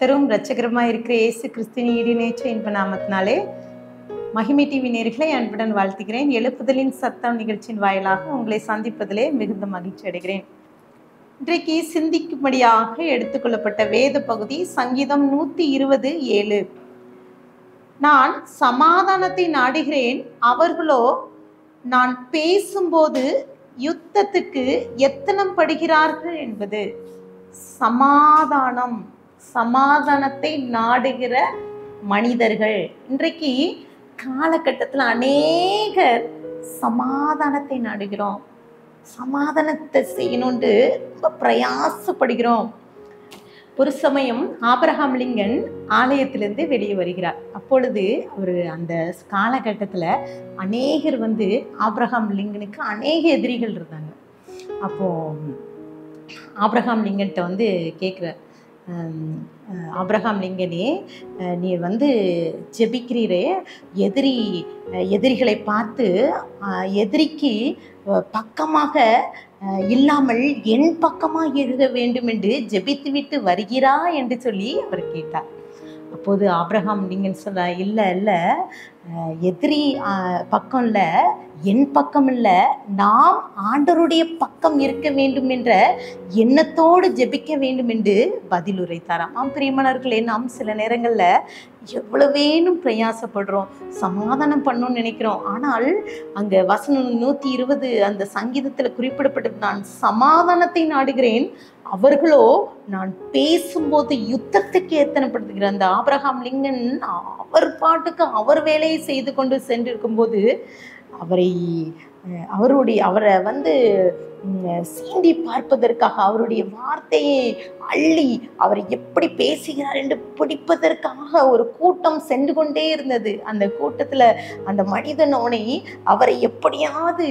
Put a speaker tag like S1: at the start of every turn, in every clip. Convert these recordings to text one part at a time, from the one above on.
S1: கர்த்தரும் இரட்சகருமாய் இருக்கிற இயேசு கிறிஸ்துவின் ஈடினேற்ற இன்ப நாமத்தினாலே மகிமை டிவி நேயர்களை அன்புடன் வாழ்த்துகிறேன். எழுப்புதலின் சத்தம் நிகழ்ச்சியின் வாயிலாக உங்களை சந்திப்பதிலே மிகுந்த மகிழ்ச்சி அடைகிறேன். இன்றைக்கு சிந்திக்கும்படியாக எடுத்துக்கொள்ளப்பட்ட வேத பகுதி சங்கீதம் 120:7. நான் சமாதானத்தை நாடுகிறேன், அவர்களோ நான் பேசும்போது யுத்தத்துக்கு எத்தனம் படுகிறார்கள் என்பது. சமாதானத்தை நாடுகிற மனிதர்கள். இன்றைக்கு காலகட்டத்தில் அநேகர் சமாதானத்தை நாடுகிறோம், சமாதானத்தை செய்யணும்னு ரொம்ப பிரயாசப்படுகிறோம். ஒரு சமயம் ஆபிரகாம் லிங்கன் ஆலயத்திலிருந்து வெளியே வருகிறார். அப்பொழுது அவர் அந்த காலகட்டத்தில் அநேகர் ஆபிரகாம் லிங்கனுக்கு அநேக எதிரிகள் இருந்தாங்க. அப்போ ஆபிரகாம் லிங்கன்கிட்ட கேட்குறார், ஆபிரகாம் லிங்கனே, நீ ஜெபிக்கிறீரே, எதிரிகளை பார்த்து எதிரிக்கு பக்கமாக இல்லாமல் என் பக்கமாக இருக்க வேண்டும் என்று ஜெபித்து விட்டு வருகிறா என்று சொல்லி அவர் கேட்டார். அப்போது ஆபிரகாம் லிங்கன் சொல்ல, இல்லை எதிரி பக்கம் இல்லை, என் பக்கம் இல்லை, நாம் ஆண்டவருடைய பக்கம் இருக்க வேண்டும் என்ற எண்ணத்தோடு ஜெபிக்க வேண்டும் என்று பதில் உரைத்தாராம். பிரியமானவர்களே, நாம் சில நேரங்களில் எவ்வளவேனும் பிரயாசப்படுறோம், சமாதானம் பண்ணணும்னு நினைக்கிறோம். ஆனால் அங்கே வசனம் 120 அந்த சங்கீதத்தில் குறிப்பிடப்பட்டது, நான் சமாதானத்தை நாடுகிறேன், அவர்களோ நான் பேசும்போது யுத்தத்துக்கு ஏத்தனப்படுத்துகிறேன். அந்த ஆபிரகாம் லிங்கன் அவர் பாட்டுக்கு அவர் வேலையை செய்து கொண்டு சென்றிருக்கும்போது அவரை சீண்டி பார்ப்பதற்காக, அவருடைய வார்த்தையை அள்ளி அவர் எப்படி பேசுகிறார் என்று பிடிப்பதற்காக ஒரு கூட்டம் சென்று கொண்டே இருந்தது. அந்த கூட்டத்தில் அந்த மனிதன் அவரை எப்படியாவது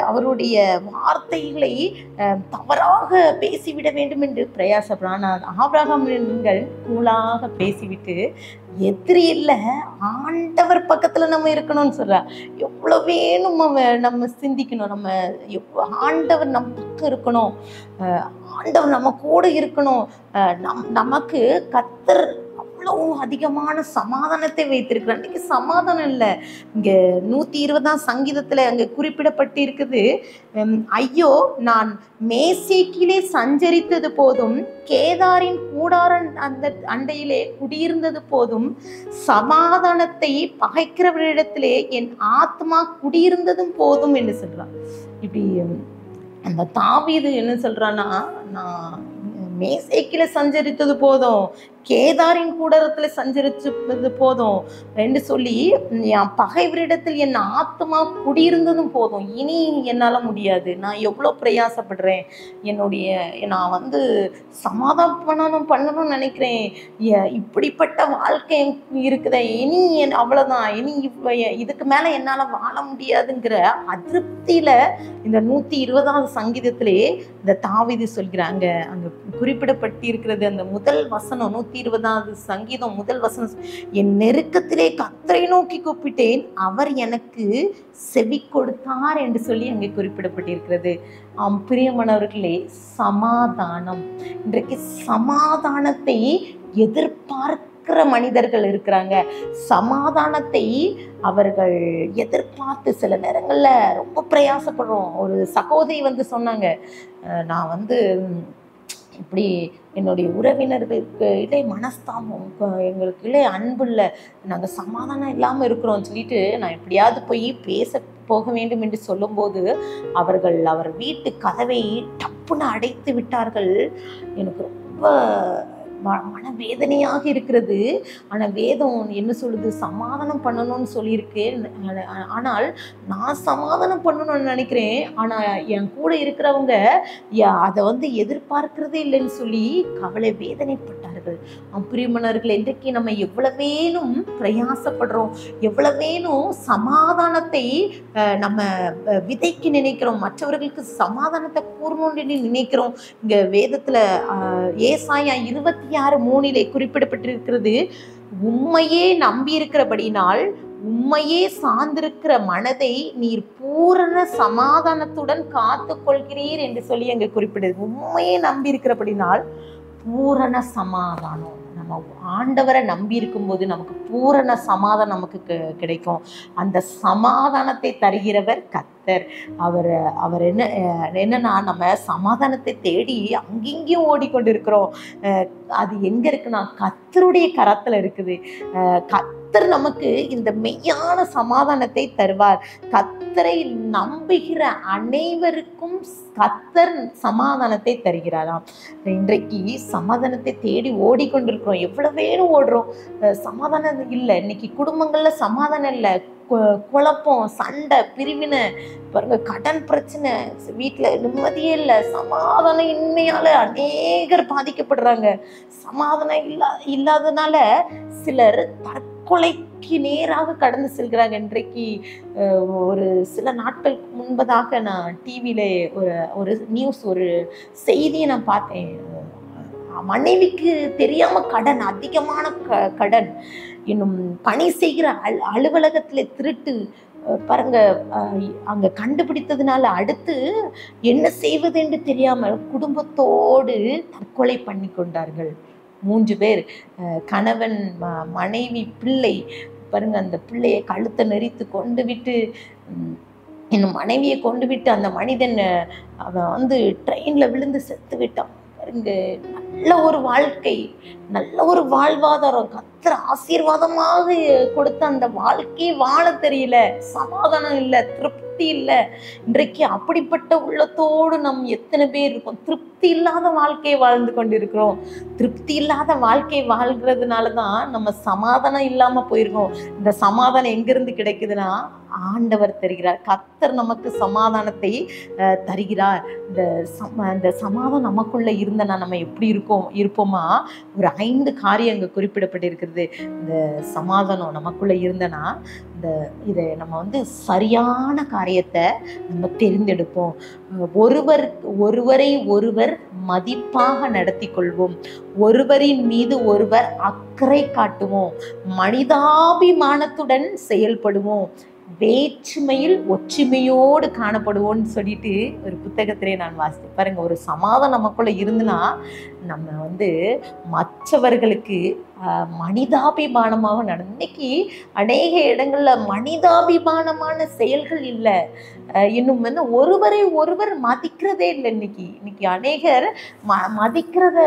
S1: அவருடைய வார்த்தைகளை தவறாக பேசிவிட வேண்டும் என்று பிரயாசப்படுறான். ஆனால் ஆபிரகாம் நீங்கள் கூலாக பேசிவிட்டு, எதிரி இல்லை, ஆண்டவர் பக்கத்தில் நம்ம இருக்கணும்னு சொல்றா. எவ்வளோ வேணும் நம்ம சிந்திக்கணும், நம்ம ஆண்டவர் நம்ம பக்கம் இருக்கணும், ஆண்டவர் நம்ம கூட இருக்கணும். நமக்கு கர்த்தர் அவ்வளோ அதிகமான சமாதானத்தை வைத்திருக்கிறார். அன்றைக்கு சமாதானம் இல்லை. இங்கே 120 சங்கீதத்தில் அங்கே குறிப்பிடப்பட்டு இருக்குது, ஐயோ நான் மேசேக்கிலே சஞ்சரித்தது போதும், கேதாரின் கூடாரன் அந்த அண்டையிலே குடியிருந்தது போதும், சமாதானத்தை பகைக்கிறவரிடத்திலே என் ஆத்மா குடியிருந்ததும் போதும் என்று சொல்றான். இப்படி அந்த தாவீது என்ன சொல்றான்னா, நான் மேசேக்கில சஞ்சரித்தது போதும், கேதாரின் கூடாரத்தில் சஞ்சரிச்சது போதும் என்று சொல்லி, என் பகைவரிடத்தில் என் ஆத்மா குடியிருந்ததும் போதும், இனி என்னால் முடியாது, நான் எவ்வளோ பிரயாசப்படுறேன், நான் சமாதானம் பண்ணணும்னு நினைக்கிறேன், இப்படிப்பட்ட வாழ்க்கை இருக்குதே, இனி அவ்வளோதான், இனி இதுக்கு மேலே என்னால் வாழ முடியாதுங்கிற அதிருப்தியில் இந்த 120 சங்கீதத்திலே இந்த தாவீது சொல்கிறாங்க. அங்கே குறிப்பிடப்பட்டு இருக்கிறது அந்த முதல் வசனம், 120 சங்கீதம் முதல் வசனம், என் நெருக்கத்திலே கர்த்தரை நோக்கி கூப்பிட்டேன், அவர் எனக்கு செவி கொடுத்தார் என்று சொல்லி அங்கே குறிப்பிடப்பட்டிருக்கிறது. பிரியமானவர்களே, சமாதானம், இன்றைக்கு சமாதானத்தை எதிர்பார்க்கிற மனிதர்கள் இருக்கிறாங்க. சமாதானத்தை அவர்கள் எதிர்பார்த்து சில நேரங்களில் ரொம்ப பிரயாசப்படுறோம். ஒரு சகோதரி சொன்னாங்க, நான் இப்படி என்னுடைய உறவினர்களுக்கு இடை மனஸ்தாபம், எங்களுக்கு இடை அன்பு இல்லை, நாங்கள் சமாதானம் இல்லாமல் இருக்கிறோம் சொல்லிட்டு நான் எப்படியாவது போய் பேச போக வேண்டும் என்று சொல்லும்போது அவர் வீட்டு கதவை டப்புன்னு அடைத்து விட்டார்கள். எனக்கு ரொம்ப மனவேதனையாக இருக்கிறது. ஆனால் வேதம் என்ன சொல்லுது, சமாதானம் பண்ணணும்னு சொல்லியிருக்கு. ஆனால் நான் சமாதானம் பண்ணணும்னு நினைக்கிறேன், ஆனால் என் கூட இருக்கிறவங்க அதை எதிர்பார்க்கிறதே இல்லைன்னு சொல்லி கவலை வேதனைப்பட்டார்கள். பிரியமானவர்களே, இன்றைக்கு நம்ம எவ்வளவேனும் பிரயாசப்படுறோம், எவ்வளவேனும் சமாதானத்தை நம்ம விதைக்கு நினைக்கிறோம், மற்றவர்களுக்கு சமாதானத்தை கூறணும்னு நினைக்கிறோம். இங்க வேதத்துல ஏசாயா 26:3 குறிப்பிடப்பட்டிருக்கிறது, உம்மையே நம்பி இருக்கிறபடினால் உம்மையே சார்ந்திருக்கிற மனதை நீர் பூரண சமாதானத்துடன் காத்து கொள்கிறீர் என்று சொல்லி அங்கே குறிப்பிடுது. உண்மையே நம்பி இருக்கிறபடினால் பூரண சமாதானம். நம்ம ஆண்டவரை நம்பி இருக்கும்போது நமக்கு பூரண சமாதானம் நமக்கு கிடைக்கும். அந்த சமாதானத்தை தருகிறவர் கர்த்தர். அவர் என்னன்னா, நம்ம சமாதானத்தை தேடி அங்கெங்கேயும் ஓடிக்கொண்டிருக்கிறோம். அது எங்க இருக்குன்னா கர்த்தருடைய கரத்துல இருக்குது. கர்த்தர் நமக்கு இந்த மெய்யான சமாதானத்தை தருவார். கர்த்தரை நம்புகிற அனைவருக்கும் கர்த்தர் சமாதானத்தை தருகிறாராம். இன்றைக்கு சமாதானத்தை தேடி ஓடிக்கொண்டிருக்கிறோம். எவ்வளவு வேணும் ஓடுறோம், சமாதானம் இல்லை. இன்னைக்கு குடும்பங்கள்ல சமாதானம் இல்லை, குழப்பம், சண்டை, பிரிவினை, பாருங்க கடன் பிரச்சனை, வீட்டுல நிம்மதியே இல்லை, சமாதானம் இன்மையால அநேகர் பாதிக்கப்படுறாங்க. சமாதானம் இல்லாதனால சிலர் தற்கொலைக்கு நேராக கடந்து செல்கிறாங்க. இன்றைக்கு ஒரு சில நாட்களுக்கு முன்பதாக நான் டிவியில ஒரு நியூஸ், ஒரு செய்தியை நான் பார்த்தேன். மனைவிக்கு தெரியாம கடன், அதிகமான கடன், இன்னும் பணி செய்கிற அலுவலகத்துல திருட்டு, பாருங்க அங்க கண்டுபிடித்ததுனால அடுத்து என்ன செய்வது என்று தெரியாமல் குடும்பத்தோடு தற்கொலை பண்ணி கொண்டார்கள். 3 பேர், கணவன், மனைவி, பிள்ளை. பாருங்க அந்த பிள்ளையை கழுத்தை நெரித்து கொண்டு விட்டு, இன்னும் மனைவியை கொண்டு விட்டு அந்த மனிதன் அவன் ட்ரெயின்ல விழுந்து செத்து விட்டான். பாருங்க, நல்ல ஒரு வாழ்க்கை, நல்ல ஒரு வாழ்வாதாரம், கர்த்தர் ஆசீர்வாதமாக கொடுத்த அந்த வாழ்க்கையை வாழ தெரியல, சமாதானம் இல்லை, திருப்தி இல்லை. இன்றைக்கு அப்படிப்பட்ட உள்ளத்தோடு நம் எத்தனை பேர் இருக்கோம்? திருப்தி இல்லாத வாழ்க்கையை வாழ்ந்து கொண்டிருக்கிறோம். திருப்தி இல்லாத வாழ்க்கை வாழ்கிறதுனாலதான் நம்ம சமாதானம் இல்லாம போயிருக்கோம். இந்த சமாதானம் எங்கிருந்து கிடைக்குதுன்னா ஆண்டவர் தருகிறார். கர்த்தர் நமக்கு சமாதானத்தை தருகிறார். இந்த சமாதானம் நமக்குள்ள இருந்தனா நம்ம எப்படி இருப்போமா? ஒரு 5 காரியம் அங்க குறிப்பிடப்பட்டிருக்கிறது. இந்த சமாதானம் நமக்குள்ள இருந்தனா இதை நம்ம சரியான காரியத்தை நம்ம தெரிந்தெடுப்போம். ஒருவரை ஒருவர் மதிப்பாக நடத்தி கொள்வோம். ஒருவரின் மீது ஒருவர் அக்கறை காட்டுவோம். மனிதாபிமானத்துடன் செயல்படுவோம். வேற்றுமையில் ஒற்றுமையோடு காணப்படுவோம்னு சொல்லிட்டு ஒரு புத்தகத்திலே நான் வாசித்தேன். பாருங்க, ஒரு சமாதானம் நமக்குள்ள இருந்துன்னா நம்ம மற்றவர்களுக்கு மனிதாபிமானமாக இன்னைக்கு அநேக இடங்கள்ல மனிதாபிமானமான செயல்கள் இல்லை. இன்னும் ஒருவரை ஒருவர் மதிக்கிறதே இல்லை. இன்னைக்கு அநேகர் மதிக்கிறத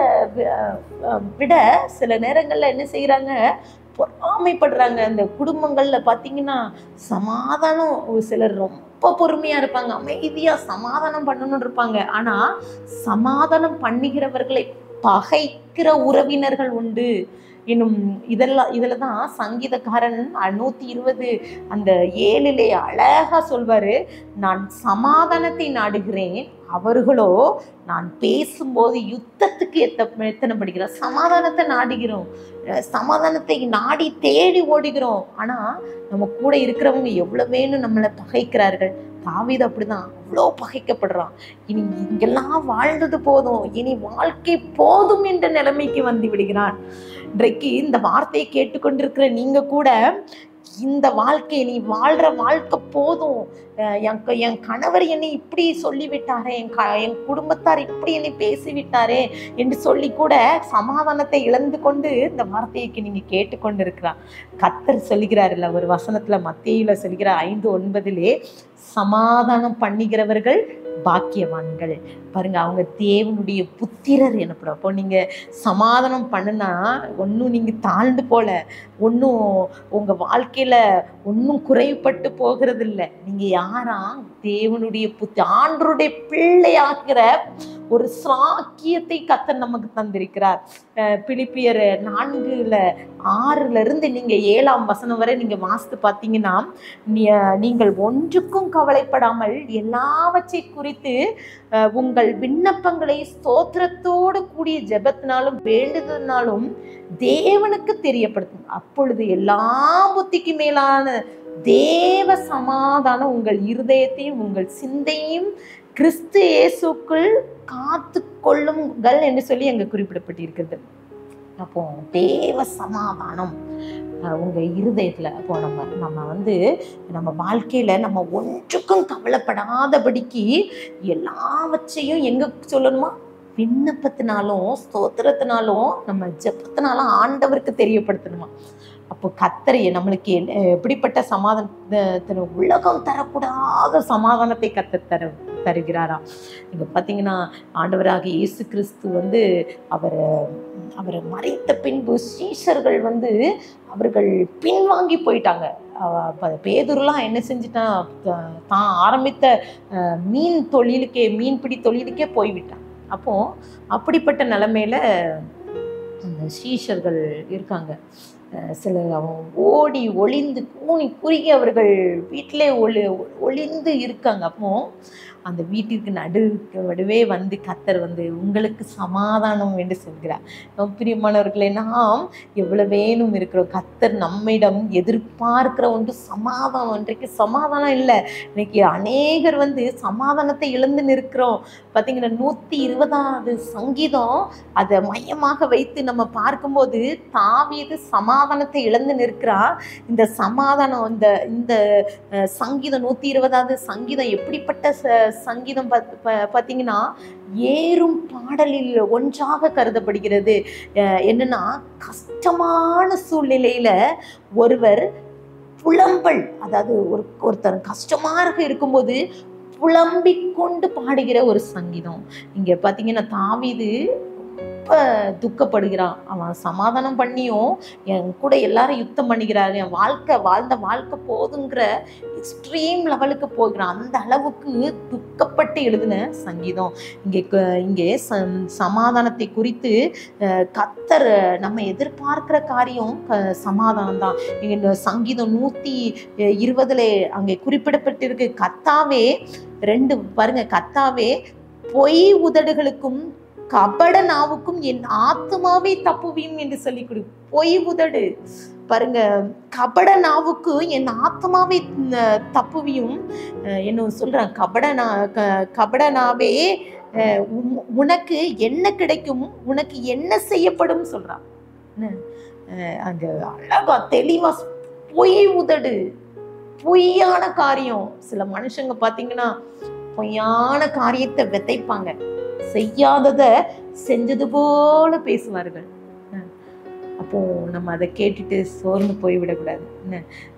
S1: விட சில நேரங்கள்ல என்ன செய்யறாங்க, பொறாமைப்படுறாங்க. இந்த குடும்பங்கள்ல பாத்தீங்கன்னா சமாதானம், சிலர் ரொம்ப பொறுமையா இருப்பாங்க, அமைதியா சமாதானம் பண்ணணும்னு இருப்பாங்க. ஆனா சமாதானம் பண்ணுகிறவர்களை பகைக்கிற உறவினர்கள் உண்டு. இன்னும் இதுலதான் சங்கீதக்காரன் 120 அந்த 7 அழகா சொல்வாரு, நான் சமாதானத்தை நாடுகிறேன், அவர்களோ நான் பேசும்போது யுத்தத்துக்கு எத்தனை படிக்கிறோம். சமாதானத்தை நாடுகிறோம், சமாதானத்தை நாடி தேடி ஓடுகிறோம். ஆனா நம்ம கூட இருக்கிறவங்க எவ்வளவு வேணும் நம்மளை பகைக்கிறார்கள். தாவீது அப்படிதான், அவ்வளோ பகைக்கப்படுறான். இனி இங்கெல்லாம் வாழ்ந்தது போதும், இனி வாழ்க்கை போதும் என்ற நிலைமைக்கு வந்து விடுகிறான். இன்றைக்கு இந்த வார்த்தையை கேட்டுக்கொண்டிருக்கிற நீங்க கூட இந்த வாழ்க்கை, நீ வாழ்ற வாழ்க்கை போதும், என் கணவர் என்னை இப்படி சொல்லிவிட்டாரே, என் குடும்பத்தார் இப்படி என்னை பேசிவிட்டாரே என்று சொல்லி கூட சமாதானத்தை இழந்து கொண்டு இந்த வார்த்தைக்கு நீங்க கேட்டுக்கொண்டு இருக்கிறான். கர்த்தர் சொல்லுகிறாருல்ல ஒரு வசனத்துல, மத்தேயுல சொல்லுகிற 5:9 சமாதானம் பண்ணுகிறவர்கள் பாக்கியவான்கள். பாருங்க, அவங்க தேவனுடைய புத்திரர் எனப்படும். அப்போ நீங்க சமாதானம் பண்ணுனா ஒன்றும் நீங்க தாழ்ந்து போல, ஒன்றும் உங்க வாழ்க்கையில ஒன்றும் குறைப்பட்டு போகிறது இல்லை. நீங்க யாரா? தேவனுடைய ஆண்டருடைய பிள்ளையாகிற ஒரு சாக்கியத்தை கர்த்தர் நமக்கு தந்திருக்கிறார். பிலிப்பியர் 4:6 நீங்க 7ஆம் வசனம் வரை நீங்க வாசித்து பார்த்தீங்கன்னா, நீங்கள் ஒன்றுக்கும் கவலைப்படாமல் எல்லாவற்றை குறித்து உங்கள் விண்ணப்பங்களை ஸ்தோத்திரத்தோடு கூடிய ஜெபத்தினாலும் வேண்டுதலினாலும் தேவனுக்கு தெரியப்படுத்தும். அப்பொழுது எல்லா புத்திக்கு மேலான தேவ சமாதானம் உங்கள் இருதயத்தையும் உங்கள் சிந்தையும் கிறிஸ்து இயேசுக்குள் காத்து கொள்ளுங்கள் என்று சொல்லி அங்க குறிப்பிடப்பட்டிருக்கிறது. அப்போ தேவ சமாதானம் உங்க இருதயத்துல. அப்போ நம்ம வாழ்க்கையில நம்ம ஒன்றுக்கும் கவலைப்படாதபடிக்கு எல்லாவற்றையும் எங்க சொல்லணுமா? விண்ணப்பத்தினாலும் ஸ்தோத்திரத்தினாலும் நம்ம ஜெபத்தினாலும் ஆண்டவருக்கு தெரியப்படுத்தணுமா. அப்போ கர்த்தர் நம்மளுக்கு எப்படிப்பட்ட சமாதானத்தை, உலகம் தரக்கூடாத சமாதானத்தை கர்த்தர் தருகிறாராம். இங்க பார்த்தீங்கன்னா ஆண்டவராக இயேசு கிறிஸ்து அவரை மறைத்த பின்பு சீஷர்கள் அவர்கள் பின்வாங்கி போயிட்டாங்க. பேதுருலாம் என்ன செஞ்சுட்டான், தான் ஆரம்பித்த மீன்பிடி தொழிலுக்கே போய்விட்டான். அப்போ அப்படிப்பட்ட நிலைமையில அந்த சீஷர்கள் இருக்காங்க. சிலர் ஓடி ஒளிந்து கூனி குறுகி அவர்கள் வீட்டிலே ஒளிந்து இருக்காங்க. அப்போ அந்த வீட்டிற்கு நடுவே கர்த்தர் உங்களுக்கு சமாதானம் என்று சொல்கிறார். பிரியமானவர்களே, நாம் எவ்வளவேனும் இருக்கிறோம். கர்த்தர் நம்மிடம் எதிர்பார்க்கிற ஒன்று சமாதானம். இன்றைக்கு சமாதானம் இல்லை. இன்னைக்கு அநேகர் சமாதானத்தை இழந்து நிற்கிறோம். பார்த்தீங்கன்னா 120வது சங்கீதம் அதை மையமாக வைத்து நம்ம பார்க்கும்போது தாவீது சமாதானத்தை இழந்து நிற்கிறார். இந்த சமாதானம் இந்த சங்கீதம் 120வது சங்கீதம் எப்படிப்பட்ட சங்கீதம் பார்த்தீங்கன்னா ஏறும் பாடலில் ஒன்றாக கருதப்படுகிறது. என்னன்னா, கஷ்டமான சூழ்நிலையில ஒருவர் புலம்பல், அதாவது ஒருத்தர் கஷ்டமாக இருக்கும்போது புலம்பிக் கொண்டு பாடுகிற ஒரு சங்கீதம். இங்க பார்த்தீங்கன்னா தாவீது ரொம்ப துக்கப்படுகிறான். அவன் சமாதானம் பண்ணியும் என் கூட எல்லாரும் யுத்தம் பண்ணிக்கிறாரு, என் வாழ்ந்த வாழ்க்கை போதுங்கிற எக்ஸ்ட்ரீம் லெவலுக்கு போகிறான். அந்த அளவுக்கு துக்கப்பட்டு எழுதின சங்கீதம். இங்கே சமாதானத்தை குறித்து கர்த்தர் நம்ம எதிர்பார்க்கிற காரியம் சமாதானம் தான். இந்த சங்கீதம் 120 அங்கே குறிப்பிடப்பட்டிருக்கு. கர்த்தாவே, 2 பாருங்க, கர்த்தாவே பொய் உதடுகளுக்கும் கபட நாவுக்கும் என் ஆத்துமாவை தப்புவியும் என்று சொல்லி கொடு. பொய் உதடு பாருங்க, கபட நாவுக்கு என் ஆத்மாவை தப்புவியும் என்ன சொல்றான். கபட நாவே உனக்கு என்ன கிடைக்கும், உனக்கு என்ன செய்யப்படும் சொல்றான். அங்க அழகா தெளிவா பொய் உதடு, பொய்யான காரியம். சில மனுஷங்க பாத்தீங்கன்னா பொய்யான காரியத்தை விதைப்பாங்க, செய்யாததை செஞ்சது போல பேசுவார்கள். அப்போ நம்ம அதை கேட்டுட்டு சோர்ந்து போய்விடக்கூடாது.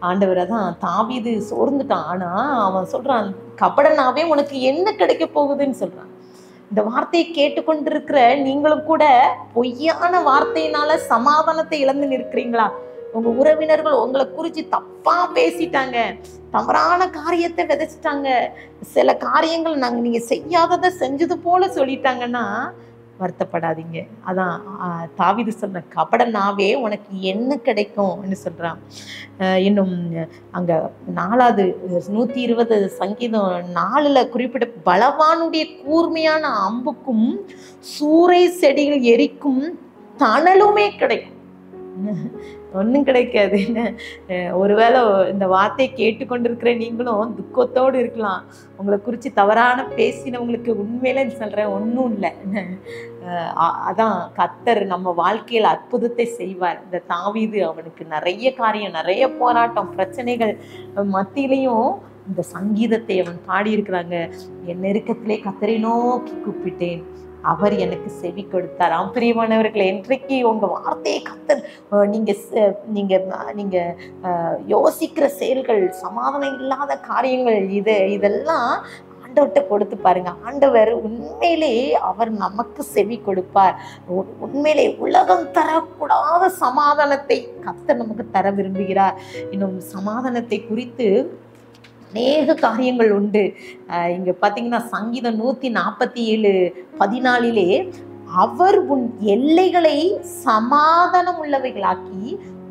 S1: ஆண்டவர் தான் தாவீது சோர்ந்துட்டான். ஆனா அவன் சொல்றான், கபடனாவே உனக்கு என்ன கிடைக்க போகுதுன்னு சொல்றான். இந்த வார்த்தையை கேட்டுக்கொண்டிருக்கிற நீங்களும் கூட பொய்யான வார்த்தையினால சமாதானத்தை இழந்து நிற்கிறீங்களா? உங்க உறவினர்கள் உங்களை குறிச்சு தப்பா பேசிட்டாங்க, தவறான காரியத்தை விதைச்சிட்டாங்க, சில காரியங்கள் நீங்க செய்யாததை செஞ்சது போல சொல்லிட்டாங்கன்னா வருத்தப்படாதீங்க. அதான் தாவீது சொன்ன, கபடனாவே உனக்கு என்ன கிடைக்கும்னு சொல்றான். இன்னும் அங்க 4வது 120 சங்கீதம் 4 குறிப்பிட்ட, பலவானுடைய கூர்மையான அம்புக்கும் சூறை செடிகள் எரிக்கும் தணலுமே கிடைக்கும். ஒன்றும் கிடைக்காது. ஒருவேளை இந்த வார்த்தையை கேட்டுக்கொண்டிருக்கிற நீங்களும் துக்கத்தோடு இருக்கலாம். உங்களை குறித்து தவறான பேசினவங்களுக்கு உண்மையில சொல்கிறேன், ஒன்றும் இல்லை. அதான் கர்த்தர் நம்ம வாழ்க்கையில் அற்புதத்தை செய்வார். இந்த தாவீது அவனுக்கு நிறைய காரியம், நிறைய போராட்டம், பிரச்சனைகள் மத்தியிலையும் இந்த சங்கீதத்தை அவன் பாடியிருக்கிறாங்க. என் நெருக்கத்திலே கர்த்தரை நோக்கி கூப்பிட்டேன், அவர் எனக்கு செவி கொடுத்தார். பிரியமானவர்களே, இன்றைக்கு உங்க வார்த்தையை கர்த்தர், நீங்க யோசிக்கிற செயல்கள், சமாதானம் இல்லாத காரியங்கள், இதெல்லாம் ஆண்டவர்கிட்ட கொடுத்து பாருங்க. ஆண்டவர் உண்மையிலே அவர் நமக்கு செவி கொடுப்பார். உண்மையிலே உலகம் தரக்கூடாத சமாதானத்தை கர்த்தர் நமக்கு தர விரும்புகிறார். இன்னும் சமாதானத்தை குறித்து அநேக காரியங்கள் உண்டு. இங்க பாத்தீங்கன்னா சங்கீதம் 147:14 அவர் உன் எல்லைகளை சமாதானம் உள்ளவைகளாக்கி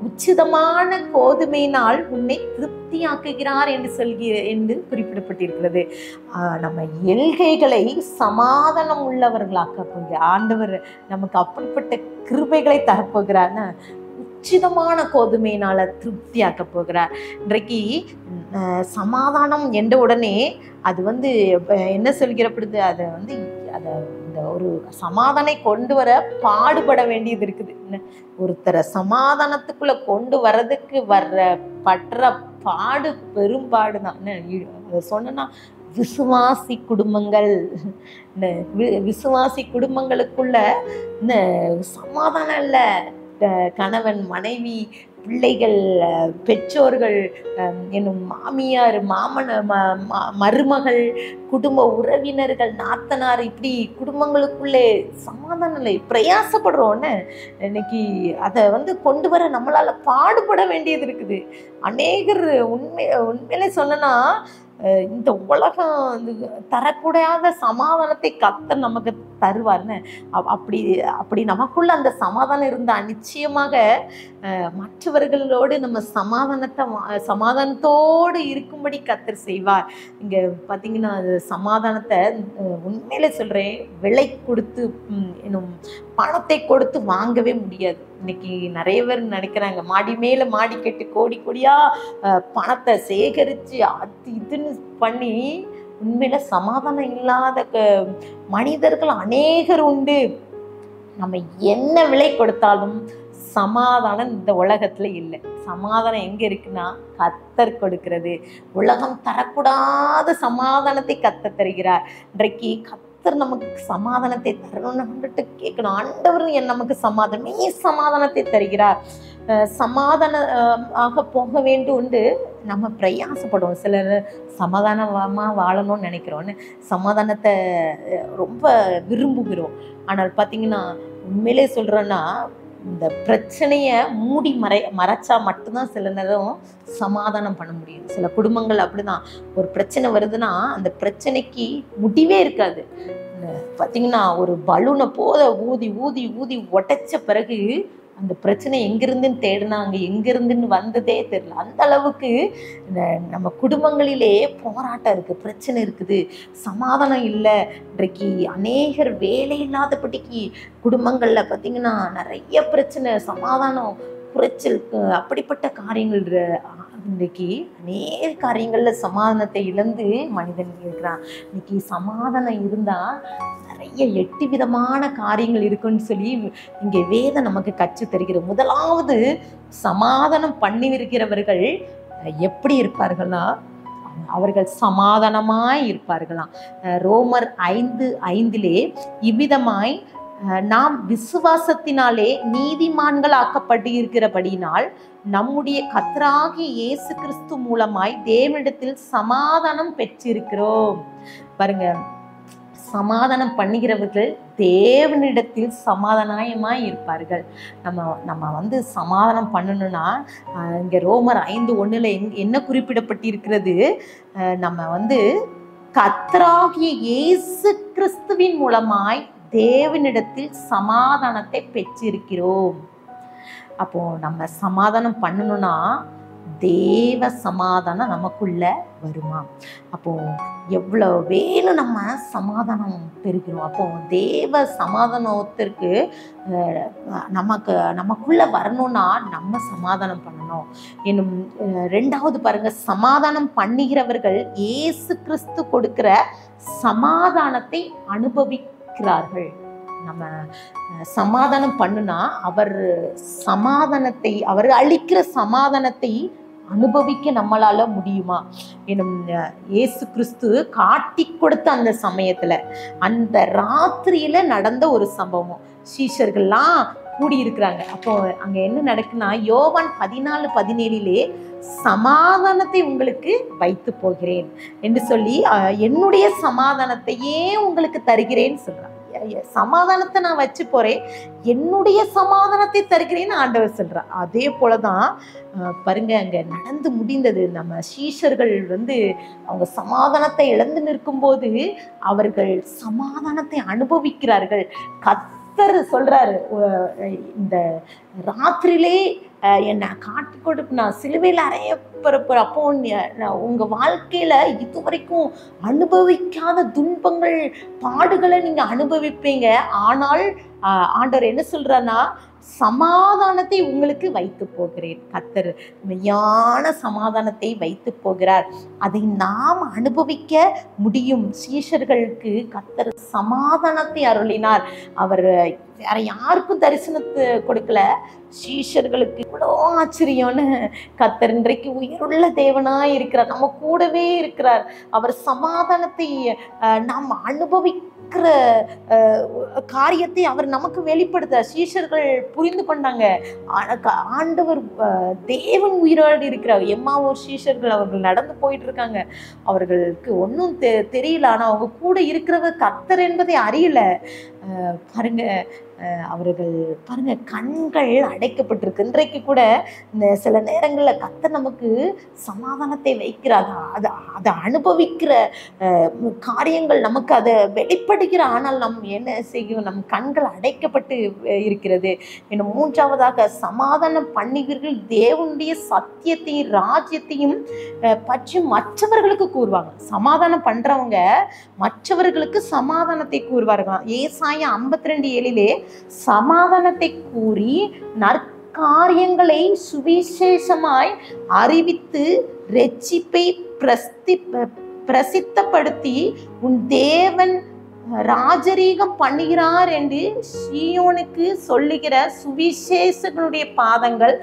S1: உச்சிதமான கோதுமையினால் உன்னை திருப்தியாக்குகிறார் என்று குறிப்பிடப்பட்டிருக்கிறது. நம்ம எல்கைகளை சமாதானம் உள்ளவர்களாக்க போகிற ஆண்டவர் நமக்கு அப்படிப்பட்ட கிருபைகளை தரப்போகிறார். உச்சிதமான கோதுமையினால திருப்தியாக்க போகிறார். இன்றைக்கு சமாதானம் என்ற உடனே அது என்ன சொல்கிறப்படுது, அதை இந்த ஒரு சமாதானை கொண்டு வர பாடுபட வேண்டியது இருக்குது. ஒருத்தரை சமாதானத்துக்குள்ள கொண்டு வர்றதுக்கு படுற பாடு பெரும்பாடு தான். அதை சொன்னா விசுவாசி குடும்பங்கள், இந்த விசுவாசி குடும்பங்களுக்குள்ள இந்த சமாதானம் இல்லை. கணவன், மனைவி, பிள்ளைகள், பெற்றோர்கள், என்னும் மாமியார், மருமகள், குடும்ப உறவினர்கள், நாத்தனார், இப்படி குடும்பங்களுக்குள்ளே சமாதானம் இல்லை. பிரயாசப்படுறோன்னு இன்னைக்கு அதை கொண்டு வர நம்மளால பாடுபட வேண்டியது இருக்குது. அநேகர் உண்மையிலே சொல்லனா இந்த உலகம் தரக்கூடாத சமாதானத்தை கர்த்தர் நமக்கு தருவார்னு. அப்படி நமக்குள்ள அந்த சமாதானம் இருந்தா நிச்சயமாக மற்றவர்களோடு நம்ம சமாதானத்தோடு இருக்கும்படி கர்த்தர் செய்வார். இங்க பார்த்தீங்கன்னா சமாதானத்தை உண்மையிலே சொல்றேன், விலை கொடுத்து இன்னும் பணத்தை கொடுத்து வாங்கவே முடியாது. இன்னைக்கு நிறைய பேர் நினைக்கிறாங்க மாடி மேல மாடி கட்டி கோடி கோடியா பணத்தை சேகரித்து அது இதுன்னு பண்ணி உண்மையில சமாதானம் இல்லாத மனிதர்கள் அநேகர் உண்டு. நம்ம என்ன விலை கொடுத்தாலும் சமாதானம் இந்த உலகத்துல இல்லை. சமாதானம் எங்க இருக்குன்னா கர்த்தர் கொடுக்கிறது. உலகம் தரக்கூடாத சமாதானத்தை கர்த்தர் தருகிறார். இன்றைக்கு கர்த்தர் நமக்கு சமாதானத்தை தரணும்னு கேட்கணும். ஆண்டவர் நமக்கு சமாதானம், சமாதானத்தை தருகிறார். சமாதானமாக போக வேண்டும் நம்ம பிரயாசப்படுவோம். சிலர் சமாதானமாக வாழணும்னு நினைக்கிறோன்னு சமாதானத்தை ரொம்ப விரும்புகிறோம். ஆனால் பார்த்தீங்கன்னா உண்மையிலே சொல்கிறோன்னா இந்த பிரச்சனையை மூடி மறைச்சா மட்டும்தான் சில நேரம் சமாதானம் பண்ண முடியும். சில குடும்பங்கள் அப்படிதான், ஒரு பிரச்சனை வருதுன்னா அந்த பிரச்சனைக்கு முடிவே இருக்காது. பார்த்தீங்கன்னா ஒரு பலூனை ஊதி ஊதி ஊதி உடைச்ச பிறகு அந்த பிரச்சனை எங்கிருந்துன்னு தேடினா அங்கே எங்கிருந்துன்னு வந்ததே தெரியல. அந்த அளவுக்கு நம்ம குடும்பங்களிலே போராட்டம் இருக்குது, பிரச்சனை இருக்குது, சமாதானம் இல்லை. இன்றைக்கு அநேகர் வேலை இல்லாதபடிக்கு குடும்பங்களில் பார்த்திங்கன்னா நிறைய பிரச்சனை, சமாதானம் குறைச்சல், அப்படிப்பட்ட காரியங்கள். இன்றைக்கி அநேக காரியங்களில் சமாதானத்தை இழந்து மனிதன் இருக்கிறான். இன்னைக்கு சமாதானம் இருந்தால் நிறைய 8 விதமான காரியங்கள் இருக்குன்னு சொல்லி இங்கே வேதம் நமக்கு கற்று தருகிறது. முதலாவது, சமாதானம் பண்ணியிருக்கிறவர்கள் எப்படி இருப்பார்களா? அவர்கள் சமாதானமாய் இருப்பார்களாம். ரோமர் 5:5 இவ்விதமாய் நாம் விசுவாசத்தினாலே நீதிமான்கள் ஆக்கப்பட்டு இருக்கிறபடினால் நம்முடைய கர்த்தராகிய இயேசு கிறிஸ்து மூலமாய் தேவனிடத்தில் சமாதானம் பெற்றிருக்கிறோம். பாருங்க, சமாதானம் பண்ணுகிறவர்கள் தேவனிடத்தில் சமாதானமாய் இருப்பார்கள். நம்ம சமாதானம் பண்ணணும்னா இங்கே ரோமர் 5:1 என்ன குறிப்பிடப்பட்டிருக்கிறது? நம்ம கர்த்தராகிய இயேசு கிறிஸ்துவின் மூலமாய் தேவனிடத்தில் சமாதானத்தை பெற்றிருக்கிறோம். அப்போ நம்ம சமாதானம் பண்ணணும்னா தேவ சமாதானம் நமக்குள்ள வருமா? அப்போ எவ்வளோ வேணும் நம்ம சமாதானம் பெறுகிறோம். அப்போ தேவ சமாதானத்திற்கு நமக்குள்ள வரணும்னா நம்ம சமாதானம் பண்ணணும். இன்னும் 2வது பாருங்க, சமாதானம் பண்ணுகிறவர்கள் இயேசு கிறிஸ்து கொடுக்கிற சமாதானத்தை அனுபவிக்கிறார்கள். நம்ம சமாதானம் பண்ணுனா அவர் அளிக்கிற சமாதானத்தை அனுபவிக்க நம்மளால முடியுமா? எனும் இயேசு கிறிஸ்து காட்டி கொடுத்த அந்த சமயத்துல, அந்த ராத்திரியில நடந்த ஒரு சம்பவம். சீஷர்கள்லாம் கூடி இருக்கிறாங்க. அப்போ அங்க என்ன நடக்குன்னா, யோவான் 14:17 சமாதானத்தை உங்களுக்கு வைத்து போகிறேன் என்று சொல்லி என்னுடைய சமாதானத்தையே உங்களுக்கு தருகிறேன்னு சொல்றாங்க. சமாதானத்தை நான் வச்சு போறேன், என்னுடைய சமாதானத்தை தருகிறேன்னு ஆண்டவர் சொல்றார். அதே போலதான் பாருங்க அங்க நடந்து முடிந்தது. நம்ம சீஷர்கள் அவங்க சமாதானத்தை இழந்து நிற்கும் போது அவர்கள் சமாதானத்தை அனுபவிக்கிறார்கள். கர்த்தர் சொல்றாரு, இந்த ராத்திரியிலே என்னை காட்டி கொடுப்பு, நான் சிலுவையில் அறையப்படுற அப்போ உங்க வாழ்க்கையில இதுவரைக்கும் அனுபவிக்காத துன்பங்கள், பாடுகளை நீங்க அனுபவிப்பீங்க. ஆனால் ஆண்டவர் என்ன சொல்றாருன்னா, சமாதானத்தை உங்களுக்கு வைத்து போகிறேன். கர்த்தர் மெய்யான சமாதானத்தை வைத்து போகிறார். அதை நாம் அனுபவிக்க முடியும். சீஷர்களுக்கு கர்த்தர் சமாதானத்தை அருளினார். அவர் வேற யாருக்கும் தரிசனத்தை கொடுக்கல, சீஷர்களுக்கு இவ்வளோ ஆச்சரியம்னு. கர்த்தர் இன்றைக்கு உயிருள்ள தேவனாய் இருக்கிறார், நம்ம கூடவே இருக்கிறார். அவர் சமாதானத்தை நாம் அனுபவிக்கிற காரியத்தை அவர் நமக்கு வெளிப்படுத்த சீஷர்கள் புரிந்து கொண்டாங்க. ஆண்டவர் தேவன் உயிரோடு இருக்கிறார். எம்மாவூர் சீஷர்கள் அவர்கள் நடந்து போயிட்டு இருக்காங்க, அவர்களுக்கு ஒன்றும் தெரியல, ஆனா அவங்க கூட இருக்கிறவர் கர்த்தர் என்பதை அறியல. பாருங்க, அவர்கள் பாருங்க கண்கள் அடைக்கப்பட்டிருக்கு. இன்றைக்கு கூட இந்த சில நேரங்களில் கர்த்தர் நமக்கு சமாதானத்தை வைக்கிறார். அதை அனுபவிக்கிற காரியங்கள் நமக்கு அதை வெளிப்படுகிற, ஆனால் நம் என்ன செய்யும், நம் கண்கள் அடைக்கப்பட்டு இருக்கிறது. இன்னும் மூன்றாவதாக, சமாதானம் பண்ணுவீர்கள் தேவனுடைய சத்தியத்தையும் ராஜ்யத்தையும் பற்றி மற்றவர்களுக்கு கூறுவாங்க. சமாதானம் பண்றவங்க மற்றவர்களுக்கு சமாதானத்தை கூறுவார்களாம். ஏசாயா 52:7 சமாதானத்தை கூறி நற்காரியங்களை சுவிசேஷமாய் அறிவித்து இரட்சிப்பை பிரசித்தப்படுத்தி உன் தேவன் ராஜரீகம் பண்ணுகிறார் என்று சீயோனுக்கு சொல்லுகிற சுவிசேஷங்களுடைய பாதங்கள்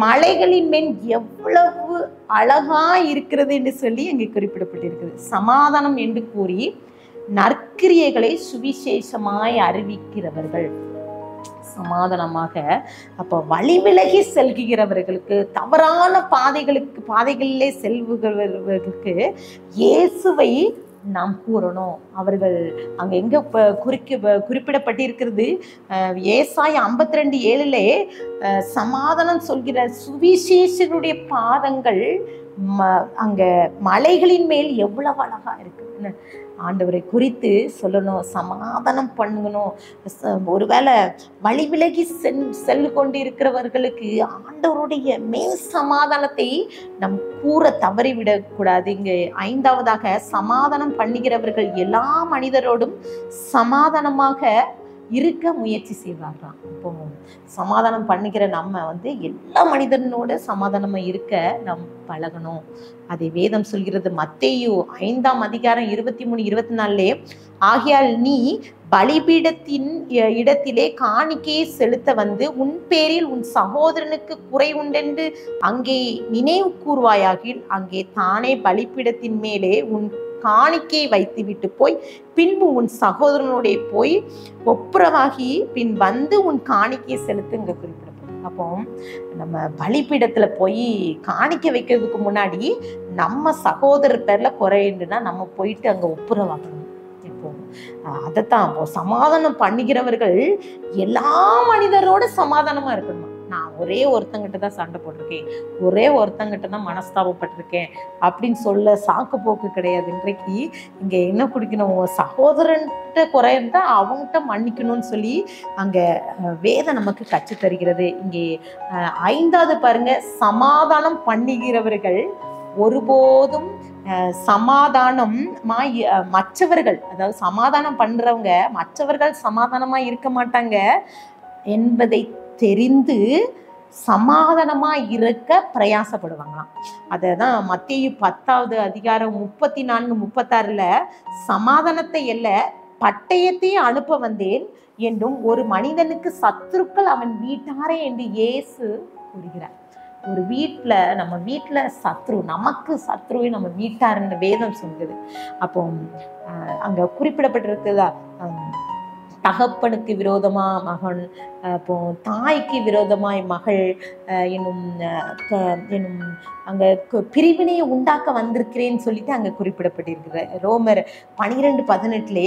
S1: மலைகளின் மேல் எவ்வளவு அழகா இருக்கிறது என்று சொல்லி அங்கே குறிப்பிடப்பட்டிருக்கிறது. சமாதானம் என்று கூறி நற்கிரியைகளை சுவிசேஷமாய் அறிவிக்கிறவர்கள் சமாதானமாக. அப்போ வழி விலகி செல்கிறவர்களுக்கு, தவறான பாதைகளிலே செல்கிறவர்களுக்கு இயேசுவை நாம் கூறணும். அவர்கள் அங்க எங்க குறிப்பிடப்பட்டிருக்கிறது, ஏசாயா 52:7 சமாதானம் சொல்கிற சுவிசேஷனுடைய பாதங்கள் அங்க மலைகளின் மேல் எவ்வளவு அழகா இருக்குன்னு ஆண்டவரை குறித்து சொல்லணும். சமாதானம் பண்ணணும். ஒருவேளை வழி விலகி சென்று கொண்டு இருக்கிறவர்களுக்கு ஆண்டவருடைய மேல் சமாதானத்தை நம் கூற தவறிவிடக்கூடாது. இங்கே 5வதாக, சமாதானம் பண்ணுகிறவர்கள் எல்லா மனிதரோடும் சமாதானமாக இருக்க முயற்சி செய்வார்களாம். இப்போ சமாதானம் பண்ணுகிற நம்ம எல்லா மனிதனோட சமாதானமா இருக்க நாம் பழகணும். அதை வேதம் சொல்கிறது. மத்தேயு 5:23-24 ஆகையால் நீ பலிபீடத்தின் இடத்திலே காணிக்கையை செலுத்த வந்து உன் பேரில் உன் சகோதரனுக்கு குறை உண்டென்று அங்கே நினைவு கூர்வாயாகில் அங்கே தானே பலிபீடத்தின் மேலே உன் காணிக்கையை வைத்து விட்டு போய் பின்பு உன் சகோதரனுடைய போய் ஒப்புரவாகி பின் வந்து உன் காணிக்கையை செலுத்துங்க குறிப்பிடப்படும். அப்போ நம்ம பலிபீடத்துல போய் காணிக்கை வைக்கிறதுக்கு முன்னாடி நம்ம சகோதரர் பேர்ல குறையுண்டுன்னா நம்ம போயிட்டு அங்க ஒப்புரவாகணும். இப்போ அதைத்தான் சமாதானம் பண்ணுகிறவர்கள் எல்லா மனிதரோட சமாதானமா இருக்கணுமா. நான் ஒரே ஒருத்தங்கிட்ட தான் சண்டை போட்டிருக்கேன், ஒரே ஒருத்தங்கிட்ட தான் மனஸ்தாபப்பட்டிருக்கேன் அப்படின்னு சொல்ல சாக்கு போக்கு கிடையாது. இன்றைக்கு இங்க என்ன குடிக்கணும், சகோதரன்கிட்ட குறைந்தா அவங்ககிட்ட மன்னிக்கணும்னு சொல்லி அங்க வேதம் நமக்கு கற்று தருகிறது. இங்கே 5வது பாருங்க, சமாதானம் பண்ணுகிறவர்கள் ஒருபோதும் மற்றவர்கள், அதாவது சமாதானம் பண்றவங்க மற்றவர்கள் சமாதானமா இருக்க மாட்டாங்க என்பதை தெரிந்து சமாதானமா இருக்க பிரயாசப்படுவாங்களாம். அததான் மத்தேயு 10:34-36 சமாதானத்தை அல்ல பட்டயத்தை அனுப்ப வந்தேன் என்றும் ஒரு மனிதனுக்கு சத்துருக்கள் அவன் வீட்டாரே என்று இயேசு கூறுகிறார். ஒரு வீட்டுல, நம்ம வீட்டுல சத்ரு, நமக்கு சத்ருவை நம்ம வீட்டாருன்னு வேதம் சொல்லுது. அப்போ அங்க குறிப்பிடப்பட்டிருக்குதா, தகப்பனுக்கு விரோதமா மகன், அப்போ தாய்க்கு விரோதமாய் மகள் என்னும் அங்க பிரிவினையை உண்டாக்க வந்திருக்கிறேன்னு சொல்லிட்டு அங்க குறிப்பிடப்பட்டிருக்கிற ரோமர் 12:18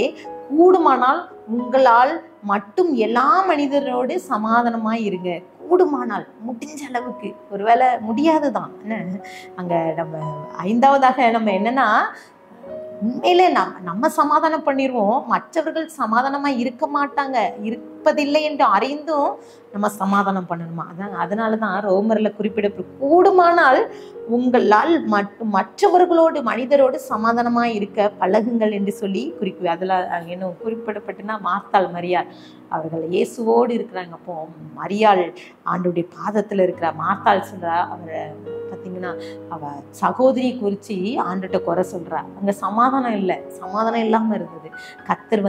S1: கூடுமானால் உங்களால் மட்டும் எல்லா மனிதரோடு சமாதானமாய் இருங்க. கூடுமானால், முடிஞ்ச அளவுக்கு. ஒருவேளை முடியாதுதான். அங்க நம்ம 5வதாக நம்ம என்னன்னா, உண்மையிலே நம்ம சமாதானம் பண்ணிடுவோம், மற்றவர்கள் சமாதானமா இருக்க மாட்டாங்க, இருப்பதில்லை என்று அறிந்தும் நம்ம சமாதானம் பண்ணணுமா. அதனாலதான் ரோமர்ல குறிப்பிடப்படும், கூடுமானால் உங்களால் மற்றவர்களோடு மனிதரோடு சமாதானமா இருக்க பழகுங்கள் என்று சொல்லி அதுல இன்னும் குறிப்பிடப்பட்டுன்னா மார்த்தாள் மரியாள் அவர்கள் இயேசுவோடு இருக்கிறாங்க. அப்போ மரியாள் ஆண்டுடைய பாதத்துல இருக்கிற மார்த்தாள் சொல்றா, அவரை பார்த்தீங்கன்னா அவ சகோதரி குறித்து ஆண்டுகிட்ட குறை சொல்றா. அங்க சமாதானம் இல்லை, சமாதானம் இல்லாம இருந்தது. கர்த்தர்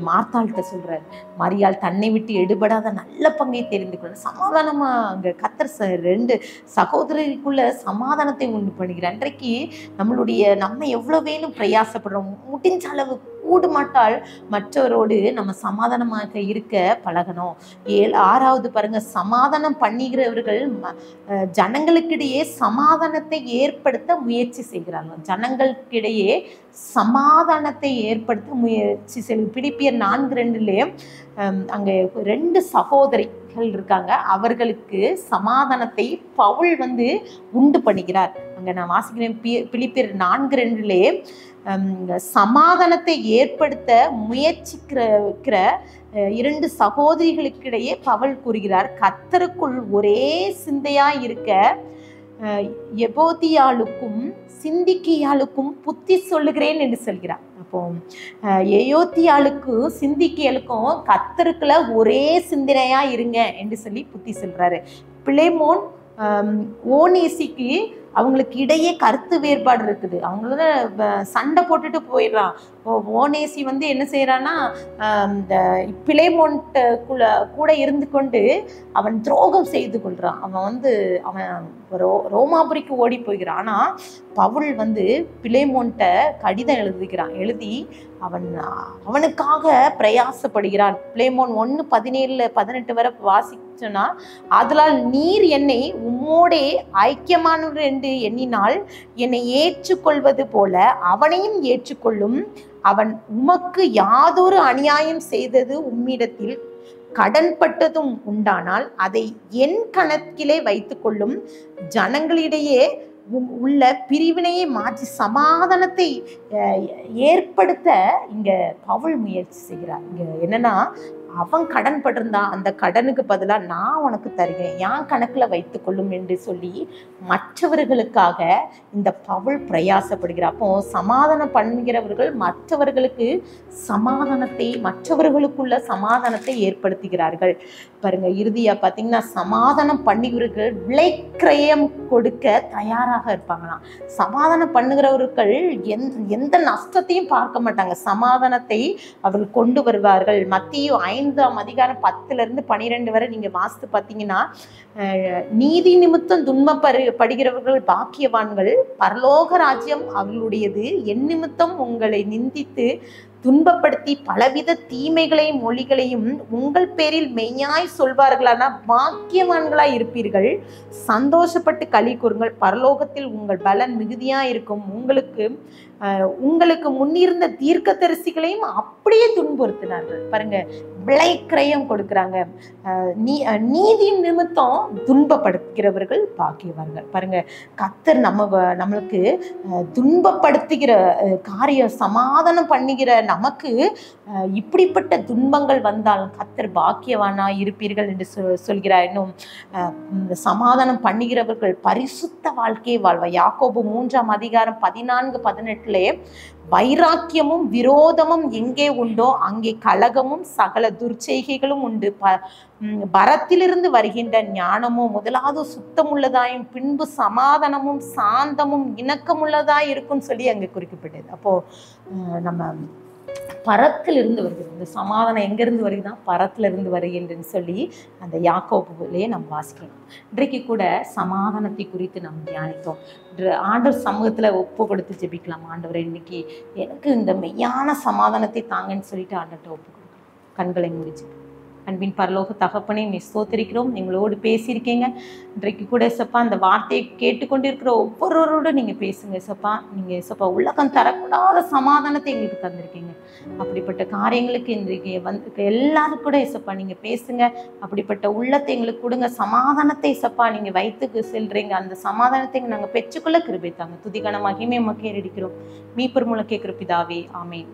S1: மார்த்தாள்கிட்ட சொல்றாரு, மரியாள் தன்னை விட்டு எடுபடாத நல்ல பங்கை தெரிந்து கொள்ள சமாதானமா அங்க கர்த்தர் ரெண்டு சகோதரிக்குள்ள சமாதானத்தை உண்டு பண்ணுகிறார். அன்றைக்கு நம்ம எவ்வளவு வேணும் பிரயாசப்படுறோம், முடிஞ்ச அளவு கூடுமாட்டால் மற்றவரோடு நம்ம சமாதானமாக இருக்க பழகணும். 6வது பாருங்க, சமாதானம் பண்ணுகிறவர்கள் ஜனங்களுக்கிடையே சமாதானத்தை ஏற்படுத்த முயற்சி செய்கிறார்கள். ஜனங்களுக்கிடையே சமாதானத்தை ஏற்படுத்த முயற்சி செய்ய. பிலிப்பியர் 4:2 அங்கே 2 சகோதரிகள் இருக்காங்க, அவர்களுக்கு சமாதானத்தை பவுல் உண்டு பண்ணுகிறார். அங்க நான் வாசிக்கிறேன், பிலிப்பியர் 4:2 சமாதானத்தை ஏற்படுத்த முயற்சிக்கிற 2 சகோதரிகளுக்கிடையே பவுல் கூறுகிறார், கர்த்தருக்குள் ஒரே சிந்தையா இருக்க எபோதியாளுக்கும் சிந்திக்கியாளுக்கும் புத்தி சொல்லுகிறேன் என்று சொல்கிறார். அப்போ எயோத்தியாளுக்கும் சிந்திக்கியாளுக்கும் கர்த்தருக்குள்ள ஒரே சிந்தனையா இருங்க என்று சொல்லி புத்தி சொல்றாரு. பிலேமோன் ஓனேசிக்கு அவங்களுக்கு இடையே கருத்து வேறுபாடு இருக்குது. அவங்கள சண்டை போட்டுட்டு போயிடுறான். ஓனேசி என்ன செய்யறான்னா, இந்த பிலேமோன்ட்டுக்குள்ள கூட இருந்து கொண்டு அவன் துரோகம் செய்து கொள்றான். அவன் ரோமாபுரிக்கு ஓடி போய்கிறான். ஆனா பவுல் பிலேமோன்ட்ட கடிதம் எழுதி அவனுக்காக பிரயாசப்படுகிறான். பிலேமோன் 1:17-18 வரை வாசிச்சோன்னா, அதனால் நீர் என்னை உம்மோடே ஐக்கியமானவர் என்று எண்ணினால் என்னை ஏற்றுக்கொள்வது போல அவனையும் ஏற்றுக்கொள்ளும். அவன் உமக்கு யாதொரு அநியாயம் செய்தது உம்மிடத்தில் கடன்பட்டதும் உண்டானால் அதை என் கணக்கிலே வைத்துக் கொள்ளும். ஜனங்களிடையே உள்ள பிரிவினையை மாற்றி சமாதானத்தை ஏற்படுத்த இங்க பவுல் முயற்சி செய்கிறார். இங்க என்னன்னா, அவன் கடன் பட்டிருந்தான், அந்த கடனுக்கு பதிலாக நான் உனக்கு தருகிறேன், என் கணக்குல வைத்துக் கொள்ளும் என்று சொல்லி மற்றவர்களுக்காக இந்த பவுல் பிரயாசப்படுகிறார். அப்போ சமாதானம் பண்ணுகிறவர்கள் மற்றவர்களுக்கு மற்றவர்களுக்குள்ள சமாதானத்தை ஏற்படுத்துகிறார்கள். பாருங்க, இறுதியா பார்த்தீங்கன்னா, சமாதானம் பண்ணுகிறவர்கள் விலைக்கிரயம் கொடுக்க தயாராக இருப்பாங்களாம். சமாதானம் பண்ணுகிறவர்கள் எந்த நஷ்டத்தையும் பார்க்க மாட்டாங்க, சமாதானத்தை அவர்கள் கொண்டு வருவார்கள். மத்தேயு 5:10-12 வரை நீங்க வாசித்து பார்த்தீங்கன்னா, நீதி நிமித்தம் துன்பப்படுகிறவர்கள் பாக்கியவான்கள், பரலோக ராஜ்யம் அவர்களுடையது. என் நிமித்தம் உங்களை நிந்தித்து துன்பப்படுத்தி பலவித தீமைகளையும் மொழிகளையும் உங்கள் பேரில் மெய்யாய் சொல்வார்களானா பாக்கியவான்களாய் இருப்பீர்கள். சந்தோஷப்பட்டு களி கூறுங்கள், பரலோகத்தில் உங்கள் பலன் மிகுதியா இருக்கும். உங்களுக்கு முன்னிருந்த தீர்க்கதரிசிகளையும் அப்படியே துன்புறுத்தினார்கள். பாருங்க, விலைக்கிரயம் கொடுக்குறாங்க. நீதி நிமித்தம் துன்பப்படுத்துகிறவர்கள் பாக்கியவான்கள். பாருங்க, கர்த்தர் நம்மளுக்கு துன்பப்படுத்துகிற காரியம், சமாதானம் பண்ணுகிற நமக்கு இப்படிப்பட்ட துன்பங்கள் வந்தால் கர்த்தர் பாக்கியவானாய் இருப்பீர்கள் என்று சொல்கிறார். இன்னும் சமாதானம் பண்ணுகிறவர்கள் பரிசுத்த வாழ்க்கையை வாழ்வார். யாக்கோபு 3:14-18 வைராக்கியமும் விரோதமும் எங்கே உண்டோ அங்கே கலகமும் சகல துர்ச்செய்கைகளும் உண்டு. பரத்திலிருந்து வருகின்ற ஞானமும் முதலாவது சுத்தமுள்ளதாயும் பின்பு சமாதானமும் சாந்தமும் இணக்கமுள்ளதாய் இருக்கும் சொல்லி அங்கே குறிக்கப்பட்டது. அப்போ நம்ம பரத்திலிருந்து வருகிறது. இந்த சமாதானம் எங்கிருந்து வருதுன்னா பரத்திலிருந்து வருகின்றன்னு சொல்லி அந்த யாக்கோபுலேயே நம்ம வாசிக்கலாம். இன்றைக்கு கூட சமாதானத்தை குறித்து நம்ம தியானித்தோம். ஆண்டவர் சமூகத்தில் ஒப்பு கொடுத்து ஜெபிக்கலாம். ஆண்டவரை, இன்னைக்கு எனக்கு இந்த மெய்யான சமாதானத்தை தாங்கன்னு சொல்லிட்டு ஆண்டவர்கிட்ட ஒப்பு கொடுக்கலாம். கண்களை முடிச்சு அன்பின் பரலோக தகப்பனே நீ ஸ்தோத்திரிக்கிறோம். எங்களோடு பேசியிருக்கீங்க. இன்றைக்கு கூட ஏசப்பா அந்த வார்த்தையை கேட்டுக்கொண்டிருக்கிற ஒவ்வொருவரோடு நீங்கள் பேசுங்க ஏசப்பா. நீங்கள் ஏசப்பா உலகம் தரக்கூடாத சமாதானத்தை எங்களுக்கு தந்திருக்கீங்க. அப்படிப்பட்ட காரியங்களுக்கு இன்றைக்கு வந்து எல்லாரும் கூட ஏசப்பா நீங்கள் பேசுங்க. அப்படிப்பட்ட உள்ளத்தை எங்களுக்கு கொடுங்க. சமாதானத்தை ஏசப்பா நீங்கள் வைத்து செல்றீங்க. அந்த சமாதானத்தை நாங்கள் பெற்றுக்கொள்ள கிருபை தாங்க. துதிகான மகிமை மக்கள் ஏறடிக்கிறோம். மீட்பர் மூலம் கேட்கிற பிதாவே, ஆமென்.